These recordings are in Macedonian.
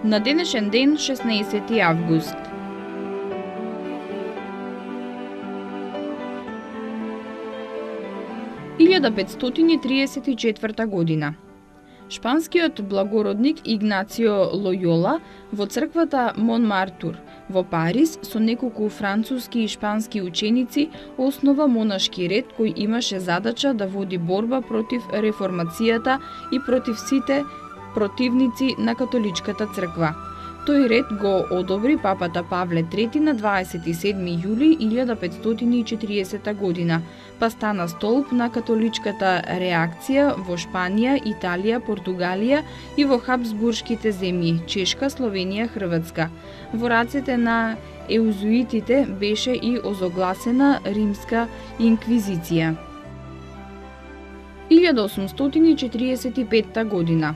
На денешен ден, 16 август. – 1534 година. Шпанскиот благородник Игнацио Лојола во црквата Монмартур во Париз со неколку француски и шпански ученици основа монашки ред кој имаше задача да води борба против реформацијата и против сите противници на католичката црква. Тој ред го одобри папата Павле III на 27 јули 1540 година, па стана столб на католичката реакција во Шпанија, Италија, Португалија и во Хабсбуршките земји, Чешка, Словенија, Хрватска. Во рацете на еузуитите беше и озогласена римска инквизиција. 1845 година.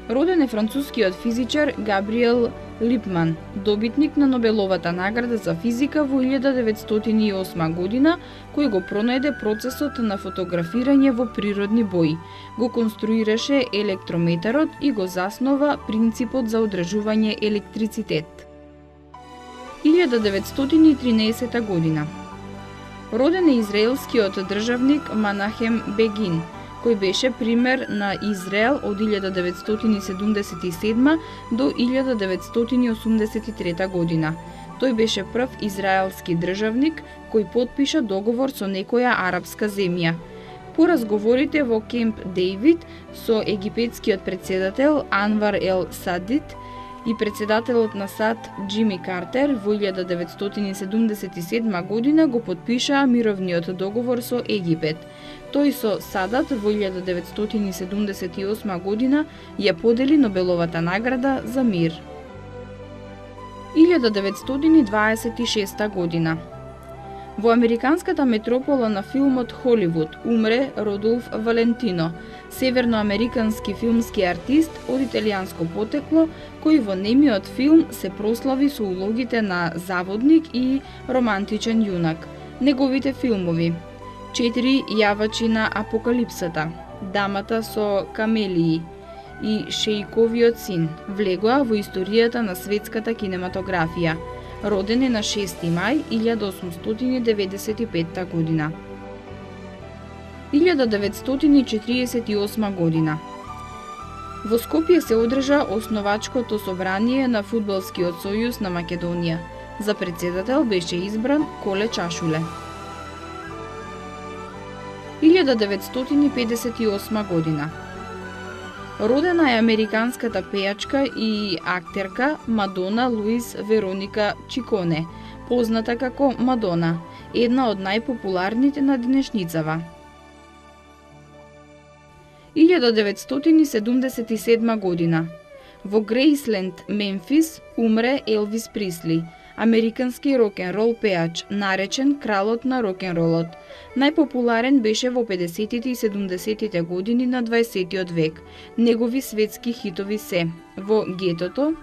Роден е францускиот физичар Габриел Липман, добитник на Нобеловата награда за физика во 1908 година, кој го пронајде процесот на фотографирање во природни бои, го конструираше електрометарот и го заснова принципот за одржување електрицитет. 1913 година. Роден е израелскиот државник Манахем Бегин, кој беше пример на Израел од 1977 до 1983 година. Тој беше прв израелски државник кој потпиша договор со некоја арапска земја. По разговорите во Кемп Дејвид со египетскиот председател Анвар Ел Садит и председателот на САД Џими Картер во 1977 година го потпишаа мировниот договор со Египет. Тој со Садат во 1978 година ја подели Нобеловата награда за мир. 1926 година. Во американската метропола на филмот Холивуд умре Родолф Валентино, северноамерикански филмски артист од италијанско потекло, кој во немиот филм се прослави со улогите на заводник и романтичен јунак. Неговите филмови: 4 јавачи на апокалипсата, Дамата со камелии и Шејковиот син влегоа во историјата на светската кинематографија. Роден е на 6 мај 1895 година. 1948 година. Во Скопје се одржа основачкото собрание на Фудбалскиот сојуз на Македонија. За председател беше избран Коле Чашуле. 1958 година. Родена е американската пејачка и актерка Мадона Луис Вероника Чиконе, позната како Мадона, една од најпопуларните на денешницава. 1977 година. Во Грейсленд, Мемфис, умре Елвис Присли, американски рок-н-рол пејач, наречен кралот на рок-н-ролот. Најпопуларен беше во 50-тите и 70-тите години на 20-тиот век. Негови светски хитови се Во гетото,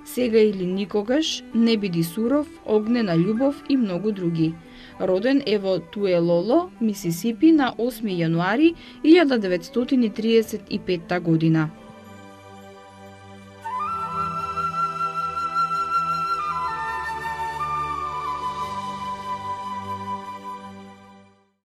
Сега или никогаш, Не биди суров, Огнена љубов и многу други. Роден е во Туелоло, Мисисипи на 8 јануари 1935 година.